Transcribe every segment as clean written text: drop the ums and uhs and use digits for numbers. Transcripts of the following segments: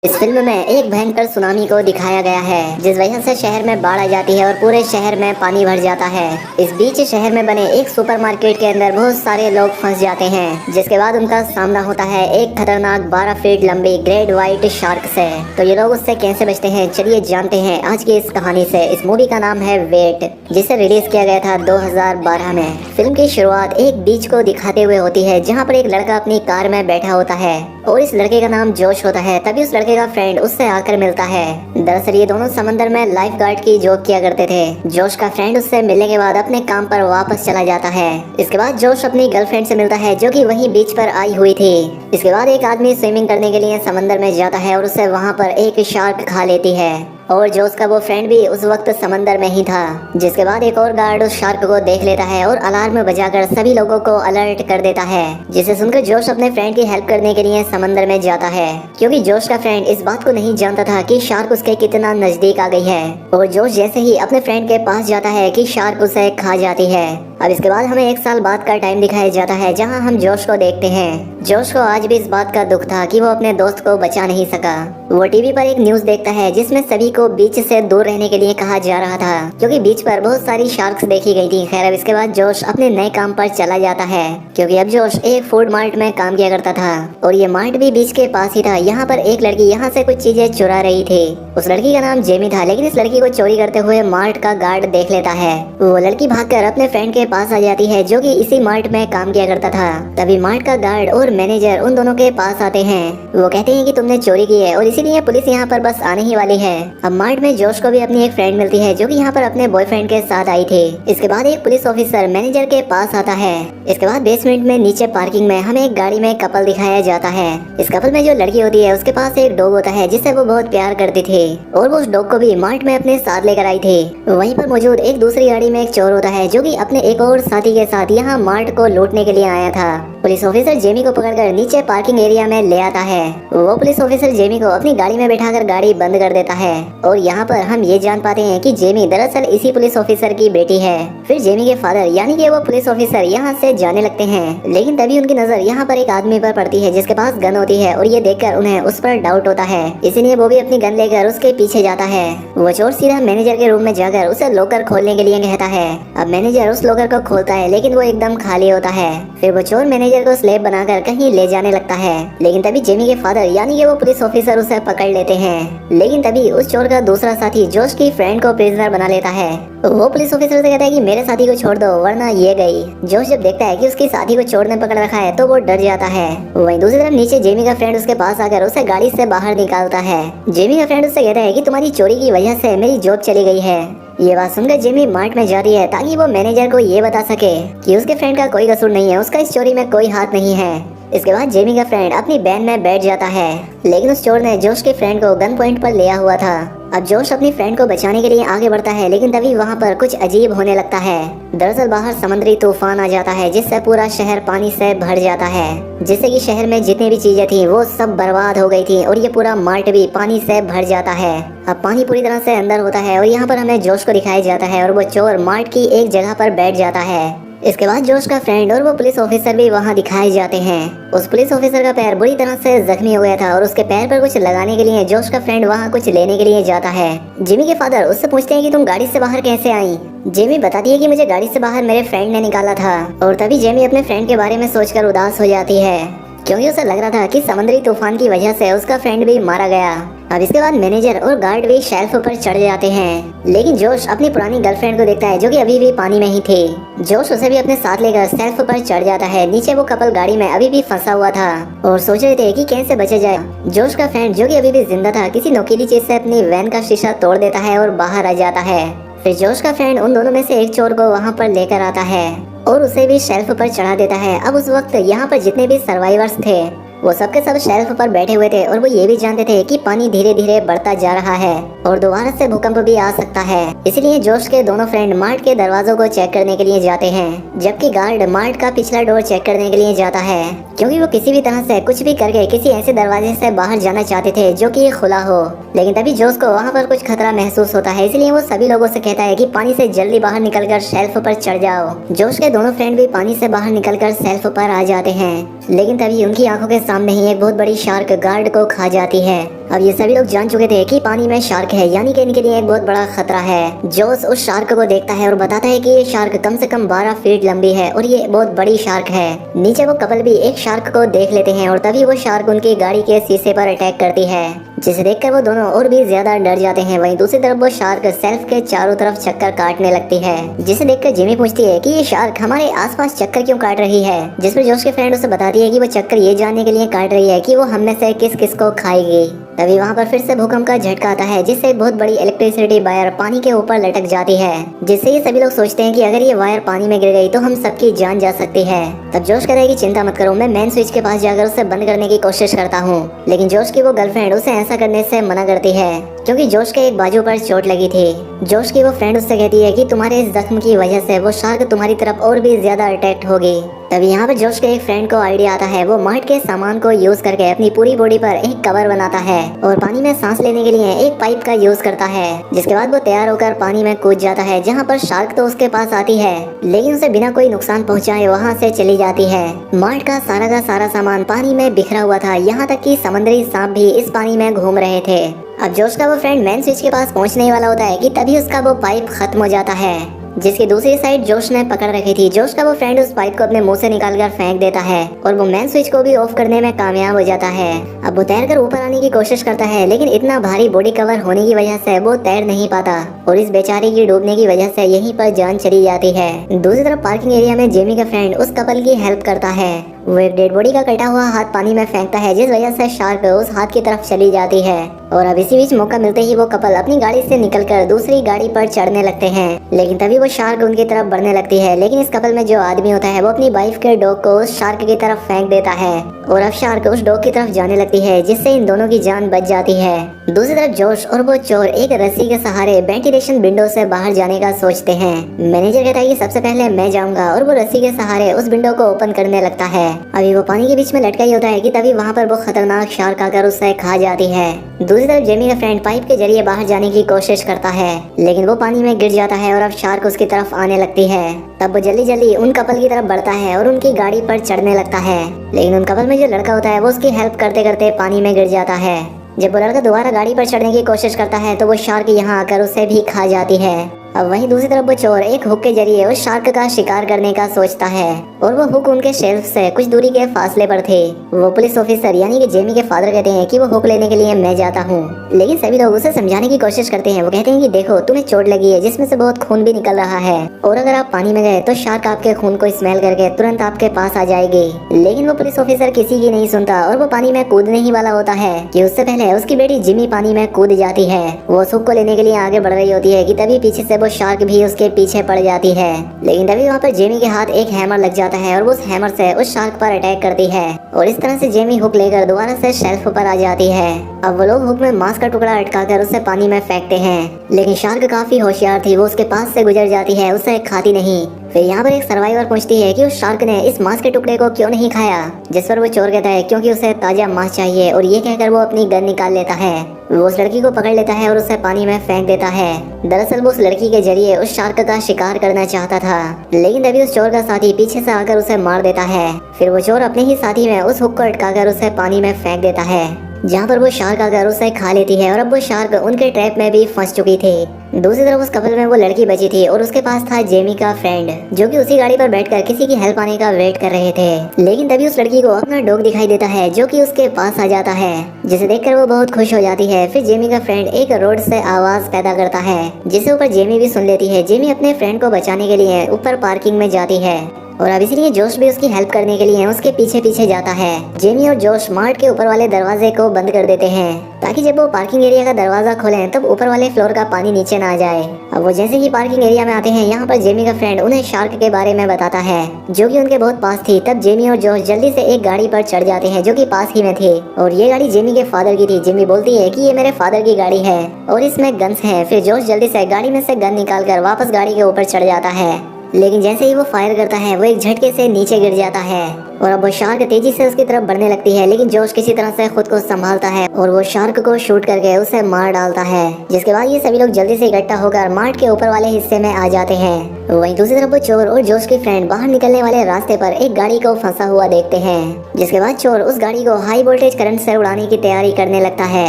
इस फिल्म में एक भयंकर सुनामी को दिखाया गया है जिस वजह से शहर में बाढ़ आ जाती है और पूरे शहर में पानी भर जाता है। इस बीच शहर में बने एक सुपरमार्केट के अंदर बहुत सारे लोग फंस जाते हैं, जिसके बाद उनका सामना होता है एक खतरनाक 12 फीट लंबी ग्रेट व्हाइट शार्क से। तो ये लोग उससे कैसे बचते हैं, चलिए जानते हैं आज की इस कहानी से। इस मूवी का नाम है वेट, जिसे रिलीज किया गया था 2012 में। फिल्म की शुरुआत एक बीच को दिखाते हुए होती है जहाँ पर एक लड़का अपनी कार में बैठा होता है और इस लड़के का नाम जोश होता है। तभी उस लड़के का फ्रेंड उससे आकर मिलता है। दरअसल ये दोनों समंदर में लाइफ गार्ड की जॉब किया करते थे। जोश का फ्रेंड उससे मिलने के बाद अपने काम पर वापस चला जाता है। इसके बाद जोश अपनी गर्लफ्रेंड से मिलता है जो कि वहीं बीच पर आई हुई थी। इसके बाद एक आदमी स्विमिंग करने के लिए समंदर में जाता है और उसे वहाँ पर एक शार्क खा लेती है और जोश का वो फ्रेंड भी उस वक्त समंदर में ही था। जिसके बाद एक और गार्ड उस शार्क को देख लेता है और अलार्म बजाकर सभी लोगों को अलर्ट कर देता है, जिसे सुनकर जोश अपने फ्रेंड की हेल्प करने के लिए समंदर में जाता है, क्योंकि जोश का फ्रेंड इस बात को नहीं जानता था कि शार्क उसके कितना नजदीक आ गई है। और जोश जैसे ही अपने फ्रेंड के पास जाता है कि शार्क उसे खा जाती है। अब इसके बाद हमें 1 साल बाद का टाइम दिखाया जाता है जहाँ हम जोश को देखते हैं। जोश को आज भी इस बात का दुख था कि वो अपने दोस्त को बचा नहीं सका। वो टीवी पर एक न्यूज देखता है जिसमें सभी को बीच से दूर रहने के लिए कहा जा रहा था, क्योंकि बीच पर बहुत सारी शार्क्स देखी गई थी। खैर अब इसके बाद जोश अपने नए काम पर चला जाता है, क्योंकि अब जोश एक फूड मार्ट में काम किया करता था और ये मार्ट भी बीच के पास ही था। यहाँ पर एक लड़की यहाँ से कुछ चीजें चुरा रही थी। उस लड़की का नाम जेमी था, लेकिन इस लड़की को चोरी करते हुए मार्ट का गार्ड देख लेता है। वो लड़की भागकर अपने फ्रेंड के पास आ जाती है जो कि इसी मार्ट में काम किया करता था। तभी मार्ट का गार्ड और मैनेजर उन दोनों के पास आते हैं। वो कहते हैं कि तुमने चोरी की है और इसीलिए पुलिस यहाँ पर बस आने ही वाली है। अब मार्ट में जोश को भी अपनी एक फ्रेंड मिलती है जो कि यहाँ पर अपने बॉयफ्रेंड के साथ आई थी। इसके बाद एक पुलिस ऑफिसर मैनेजर के पास आता है। इसके बाद बेसमेंट में नीचे पार्किंग में हमें एक गाड़ी में कपल दिखाया जाता है। इस कपल में जो लड़की होती है उसके पास एक डॉग होता है जिससे वो बहुत प्यार करती थी और वो उस डॉग को भी मार्ट में अपने साथ लेकर आई थी। वहीं पर मौजूद एक दूसरी गाड़ी में एक चोर होता है जो कि अपने एक और साथी के साथ यहाँ मार्ट को लूटने के लिए आया था। पुलिस ऑफिसर जेमी को पकड़कर नीचे पार्किंग एरिया में ले आता है। वो पुलिस ऑफिसर जेमी को अपनी गाड़ी में बैठाकर गाड़ी बंद कर देता है और यहाँ पर हम ये जान पाते हैं कि जेमी दरअसल इसी पुलिस ऑफिसर की बेटी है। फिर जेमी के फादर यानी कि वो पुलिस ऑफिसर यहाँ से जाने लगते हैं, लेकिन तभी उनकी नजर यहाँ पर एक आदमी पर पड़ती है जिसके पास गन होती है और ये देखकर उन्हें उस पर डाउट होता है, इसीलिए वो भी अपनी गन लेकर उसके पीछे जाता है। वो चोर सीधा मैनेजर के रूम में जाकर उसे लॉकर खोलने के लिए कहता है। अब मैनेजर उस लॉकर को खोलता है लेकिन वो एकदम खाली होता है। फिर वो चोर मैनेजर को स्लेब बनाकर कहीं ले जाने लगता है, लेकिन तभी जेमी के फादर यानी कि वो पुलिस ऑफिसर उसे पकड़ लेते हैं। लेकिन तभी उस चोर का दूसरा साथी जोश की फ्रेंड को प्रिजनर बना लेता है। वो पुलिस ऑफिसर से कहता है कि मेरे साथी को छोड़ दो वरना ये गई। जोश जब देखता है कि उसकी साथी को चोर ने पकड़ रखा है तो वो डर जाता है। वहीं दूसरी तरफ नीचे जेमी का फ्रेंड उसके पास आकर उसे गाड़ी से बाहर निकालता है। जेमी का फ्रेंड उससे कहता है कि तुम्हारी चोरी की वजह से मेरी जॉब चली गई है। ये बात सुनकर जेमी मार्ट में जाती है ताकि वो मैनेजर को ये बता सके कि उसके फ्रेंड का कोई कसूर नहीं है, उसका इस चोरी में कोई हाथ नहीं है। इसके बाद जेमी का फ्रेंड अपनी वैन में बैठ जाता है, लेकिन उस चोर ने जोश के फ्रेंड को गन पॉइंट पर लिया हुआ था। अब जोश अपनी फ्रेंड को बचाने के लिए आगे बढ़ता है, लेकिन तभी वहाँ पर कुछ अजीब होने लगता है। दरअसल बाहर समुद्री तूफान आ जाता है जिससे पूरा शहर पानी से भर जाता है, जिससे कि शहर में जितनी भी चीजें थी वो सब बर्बाद हो गई थी और ये पूरा मार्ट भी पानी से भर जाता है। अब पानी पूरी तरह से अंदर होता है और यहाँ पर हमें जोश को दिखाया जाता है और वो चोर मार्ट की एक जगह पर बैठ जाता है। इसके बाद जोश का फ्रेंड और वो पुलिस ऑफिसर भी वहाँ दिखाए जाते हैं। उस पुलिस ऑफिसर का पैर बुरी तरह से जख्मी हो गया था और उसके पैर पर कुछ लगाने के लिए जोश का फ्रेंड वहाँ कुछ लेने के लिए जाता है। जिमी के फादर उससे पूछते हैं कि तुम गाड़ी से बाहर कैसे आई। जेमी बताती है कि मुझे गाड़ी से बाहर मेरे फ्रेंड ने निकाला था। और तभी जेमी अपने फ्रेंड के बारे में सोचकर उदास हो जाती है, क्योंकि उसे लग रहा था कि समुद्री तूफान की वजह से उसका फ्रेंड भी मारा गया। अब इसके बाद मैनेजर और गार्ड भी शेल्फ पर चढ़ जाते हैं, लेकिन जोश अपनी पुरानी गर्लफ्रेंड को देखता है जो कि अभी भी पानी में ही थी। जोश उसे भी अपने साथ लेकर शेल्फ पर चढ़ जाता है। नीचे वो कपल गाड़ी में अभी भी फंसा हुआ था और सोच रहे थे कि कैसे बचा जाए। जोश का फ्रेंड जो कि अभी भी जिंदा था किसी नोकीली चीज से अपनी वैन का शीशा तोड़ देता है और बाहर आ जाता है। फिर जोश का फ्रेंड उन दोनों में से एक चोर को वहाँ पर लेकर आता है और उसे भी शेल्फ पर चढ़ा देता है। अब उस वक्त यहाँ पर जितने भी सर्वाइवर्स थे वो सबके सब शेल्फ पर बैठे हुए थे और वो ये भी जानते थे कि पानी धीरे धीरे बढ़ता जा रहा है और दोबारा से भूकंप भी आ सकता है। इसलिए जोश के दोनों फ्रेंड मार्ट के दरवाजों को चेक करने के लिए जाते हैं, जबकि गार्ड मार्ट का पिछला डोर चेक करने के लिए जाता है, क्योंकि वो किसी भी तरह से कुछ भी करके किसी ऐसे दरवाजे से बाहर जाना चाहते थे जो कि खुला हो। लेकिन तभी जोश को वहाँ पर कुछ खतरा महसूस होता है, इसलिए वो सभी लोगों से कहता है कि पानी से जल्दी बाहर निकलकर शेल्फ पर चढ़ जाओ। जोश के दोनों फ्रेंड भी पानी से बाहर निकलकर शेल्फ पर आ जाते हैं, लेकिन तभी उनकी आंखों के सामने ही एक बहुत बड़ी शार्क गार्ड को खा जाती है। अब ये सभी लोग जान चुके थे कि पानी में शार्क है, यानी कि इनके लिए एक बहुत बड़ा खतरा है। जोश उस शार्क को देखता है और बताता है कि ये शार्क कम से कम 12 फीट लंबी है और ये बहुत बड़ी शार्क है। नीचे वो कपल भी एक शार्क को देख लेते हैं और तभी वो शार्क उनकी गाड़ी के शीशे पर अटैक करती है, जिसे देखकर वो दोनों और भी ज्यादा डर जाते हैं। वहीं दूसरी तरफ वो शार्क सेल्फ के चारों तरफ चक्कर काटने लगती है, जिसे देखकर जिमी पूछती है कि ये शार्क हमारे आसपास चक्कर क्यों काट रही है, जिस पर जोश के फ्रेंड उसे बताती है कि वो चक्कर ये जानने के लिए काट रही है कि वो हम में से किस किस को खाएगी। तभी वहाँ पर फिर से भूकंप का झटका आता है, जिससे एक बहुत बड़ी इलेक्ट्रिसिटी वायर पानी के ऊपर लटक जाती है, जिससे ये सभी लोग सोचते हैं कि अगर ये वायर पानी में गिर गई तो हम सबकी जान जा सकती है। तब जोश कहता है कि चिंता मत करो, मैं मेन स्विच के पास जाकर उसे बंद करने की कोशिश करता हूँ। लेकिन जोश की वो गर्लफ्रेंड उसे ऐसा करने से मना करती है, क्योंकि जोश के एक बाजू पर चोट लगी थी। जोश की वो फ्रेंड उससे कहती है कि तुम्हारे इस जख्म की वजह से वो शार्क तुम्हारी तरफ और भी ज्यादा अटैक्ट होगी। तभी यहाँ पर जोश के एक फ्रेंड को आइडिया आता है। वो मार्ट के सामान को यूज करके अपनी पूरी बॉडी पर एक कवर बनाता है और पानी में सांस लेने के लिए एक पाइप का यूज करता है, जिसके बाद वो तैयार होकर पानी में कूद जाता है, जहाँ पर शार्क तो उसके पास आती है लेकिन उसे बिना कोई नुकसान पहुँचाए वहाँ से चली जाती है। मार्ट का सारा सामान पानी में बिखरा हुआ था, यहाँ तक कि समुद्री सांप भी इस पानी में घूम रहे थे। अब जोश का वो फ्रेंड मेन स्विच के पास पहुंचने ही वाला होता है कि तभी उसका वो पाइप खत्म हो जाता है, जिसकी दूसरी साइड जोश ने पकड़ रखी थी। जोश का वो फ्रेंड उस पाइप को अपने मुंह से निकालकर फेंक देता है और वो मेन स्विच को भी ऑफ करने में कामयाब हो जाता है। अब वो तैरकर ऊपर आने की कोशिश करता है, लेकिन इतना भारी बॉडी कवर होने की वजह से वो तैर नहीं पाता और इस बेचारे की डूबने की वजह से यहीं पर जान चली जाती है। दूसरी तरफ पार्किंग एरिया में जेमी का फ्रेंड उस कपल की हेल्प करता है। वो एक डेड बॉडी का कटा हुआ हाथ पानी में फेंकता है, जिस वजह से शार्क उस हाथ की तरफ चली जाती है। और अब इसी बीच मौका मिलते ही वो कपल अपनी गाड़ी से निकलकर दूसरी गाड़ी पर चढ़ने लगते हैं, लेकिन तभी वो शार्क उनकी तरफ बढ़ने लगती है। लेकिन इस कपल में जो आदमी होता है वो अपनी वाइफ के डॉग को उस शार्क की तरफ फेंक देता है और अब शार्क उस डॉग की तरफ जाने लगती है, जिससे इन दोनों की जान बच जाती है। दूसरी तरफ जोश और वो चोर एक रस्सी के सहारे वेंटिलेशन विंडो से बाहर जाने का सोचते हैं। मैनेजर कहता है कि सबसे पहले मैं जाऊंगा और वो रस्सी के सहारे उस विंडो को ओपन करने लगता है। अभी वो पानी के बीच में लटका ही होता है कि तभी वहाँ पर वो खतरनाक शार्क आकर उसे खा जाती है। दूसरी तरफ जेमी का फ्रेंड पाइप के जरिए बाहर जाने की कोशिश करता है, लेकिन वो पानी में गिर जाता है और अब शार्क उसकी तरफ आने लगती है। तब वो जल्दी जल्दी उन कपल की तरफ बढ़ता है और उनकी गाड़ी पर चढ़ने लगता है, लेकिन उन कपल में जो लड़का होता है वो उसकी हेल्प करते करते पानी में गिर जाता है। जब वो लड़का दोबारा गाड़ी पर चढ़ने की कोशिश करता है तो वो शार्क यहाँ आकर उसे भी खा जाती है। अब वहीं दूसरी तरफ वो चोर एक हुक के जरिए उस शार्क का शिकार करने का सोचता है और वो हुक उनके शेल्फ से कुछ दूरी के फासले पर थे। वो पुलिस ऑफिसर यानी कि जेमी के फादर कहते हैं कि वो हुक लेने के लिए मैं जाता हूँ, लेकिन सभी लोग उसे समझाने की कोशिश करते हैं। वो कहते हैं कि देखो तुम्हें चोट लगी है जिसमें से बहुत खून भी निकल रहा है और अगर आप पानी में गए तो शार्क आपके खून को स्मेल करके तुरंत आपके पास आ जाएगी। लेकिन वो पुलिस ऑफिसर किसी की नहीं सुनता और वो पानी में कूदने ही वाला होता है कि उससे पहले उसकी बेटी जिमी पानी में कूद जाती है। वो उस हुक को लेने के लिए आगे बढ़ रही होती है कि तभी पीछे से वो शार्क भी उसके पीछे पड़ जाती है, लेकिन तभी वहाँ पर जेमी के हाथ एक हैमर लग जाता है और वो उस हैमर से उस शार्क पर अटैक करती है और इस तरह से जेमी हुक लेकर दोबारा से शेल्फ पर आ जाती है। अब वो लोग हुक में मांस का टुकड़ा अटकाकर उसे पानी में फेंकते हैं, लेकिन शार्क काफी होशियार थी, वो उसके पास से गुजर जाती है, उसे खाती नहीं। फिर यहाँ पर एक सर्वाइवर पूछती है कि उस शार्क ने इस मांस के टुकड़े को क्यों नहीं खाया, जिस पर वो चोर कहता है क्योंकि उसे ताजा मांस चाहिए और ये कहकर वो अपनी गन निकाल लेता है। वो उस लड़की को पकड़ लेता है और उसे पानी में फेंक देता है। दरअसल वो उस लड़की के जरिए उस शार्क का शिकार करना चाहता था, लेकिन तभी उस चोर का साथी पीछे से आकर उसे मार देता है। फिर वो चोर अपने ही साथी में उस हुक को अटकाकर उसे पानी में फेंक देता है, जहाँ पर वो शार्क आकर उसे खा लेती है और अब वो शार्क उनके ट्रैप में भी फंस चुकी थी। दूसरी तरफ उस कपल में वो लड़की बची थी और उसके पास था जेमी का फ्रेंड, जो कि उसी गाड़ी पर बैठकर किसी की हेल्प आने का वेट कर रहे थे। लेकिन तभी उस लड़की को अपना डॉग दिखाई देता है जो कि उसके पास आ जाता है, जिसे देखकर वो बहुत खुश हो जाती है। फिर जेमी का फ्रेंड एक रोड से आवाज पैदा करता है, जिसे ऊपर जेमी भी सुन लेती है। जेमी अपने फ्रेंड को बचाने के लिए ऊपर पार्किंग में जाती है और अब इसलिए जोश भी उसकी हेल्प करने के लिए उसके पीछे पीछे जाता है। जेमी और जोश मार्ट के ऊपर वाले दरवाजे को बंद कर देते हैं ताकि जब वो पार्किंग एरिया का दरवाजा खोलें तब ऊपर वाले फ्लोर का पानी नीचे ना आ जाए। अब वो जैसे ही पार्किंग एरिया में आते हैं, यहाँ पर जेमी का फ्रेंड उन्हें शार्क के बारे में बताता है जो कि उनके बहुत पास थी। तब जेमी और जोश जल्दी से एक गाड़ी पर चढ़ जाते हैं जो कि पास ही में थी और ये गाड़ी जेमी के फादर की थी। जेमी बोलती है कि ये मेरे फादर की गाड़ी है और इसमें गन्स है। फिर जोश जल्दी से गाड़ी में से गन निकाल कर वापस गाड़ी के ऊपर चढ़ जाता है, लेकिन जैसे ही वो फायर करता है वो एक झटके से नीचे गिर जाता है और अब वो शार्क तेजी से उसकी तरफ बढ़ने लगती है। लेकिन जोश किसी तरह से खुद को संभालता है और वो शार्क को शूट करके उसे मार डालता है, जिसके बाद ये सभी लोग जल्दी से इकट्ठा होकर मार्ट के ऊपर वाले हिस्से में आ जाते हैं। वहीं दूसरी तरफ वो चोर और जोश की फ्रेंड बाहर निकलने वाले रास्ते पर एक गाड़ी को फंसा हुआ देखते हैं, जिसके बाद चोर उस गाड़ी को हाई वोल्टेज करंट से उड़ाने की तैयारी करने लगता है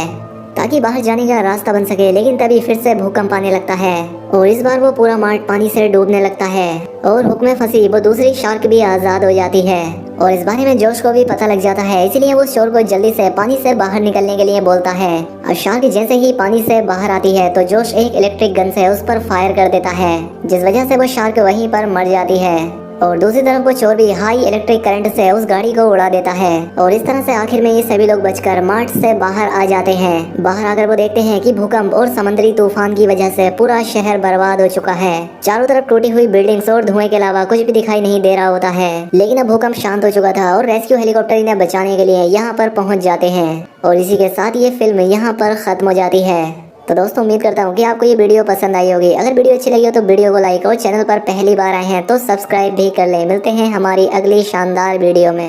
ताकि बाहर जाने का रास्ता बन सके, लेकिन तभी फिर से भूकंप आने लगता है और इस बार वो पूरा मार्ट पानी से डूबने लगता है और हुक में फंसी वो दूसरी शार्क भी आजाद हो जाती है। और इस बारे में जोश को भी पता लग जाता है, इसलिए वो शोर को जल्दी से पानी से बाहर निकलने के लिए बोलता है। और शार्क जैसे ही पानी से बाहर आती है तो जोश एक इलेक्ट्रिक गन से उस पर फायर कर देता है, जिस वजह से वो शार्क वहीं पर मर जाती है। और दूसरी तरफ वो चोर भी हाई इलेक्ट्रिक करंट से उस गाड़ी को उड़ा देता है और इस तरह से आखिर में ये सभी लोग बचकर मार्ट से बाहर आ जाते हैं। बाहर आकर वो देखते हैं कि भूकंप और समुद्री तूफान की वजह से पूरा शहर बर्बाद हो चुका है। चारों तरफ टूटी हुई बिल्डिंग्स और धुएं के अलावा कुछ भी दिखाई नहीं दे रहा होता है, लेकिन अब भूकंप शांत हो चुका था और रेस्क्यू हेलीकॉप्टर इन्हें बचाने के लिए यहाँ पर पहुँच जाते हैं। और इसी के साथ ये फिल्म यहाँ पर खत्म हो जाती है। तो दोस्तों उम्मीद करता हूँ कि आपको ये वीडियो पसंद आई होगी। अगर वीडियो अच्छी लगी हो तो वीडियो को लाइक और चैनल पर पहली बार आए हैं तो सब्सक्राइब भी कर लें। मिलते हैं हमारी अगली शानदार वीडियो में।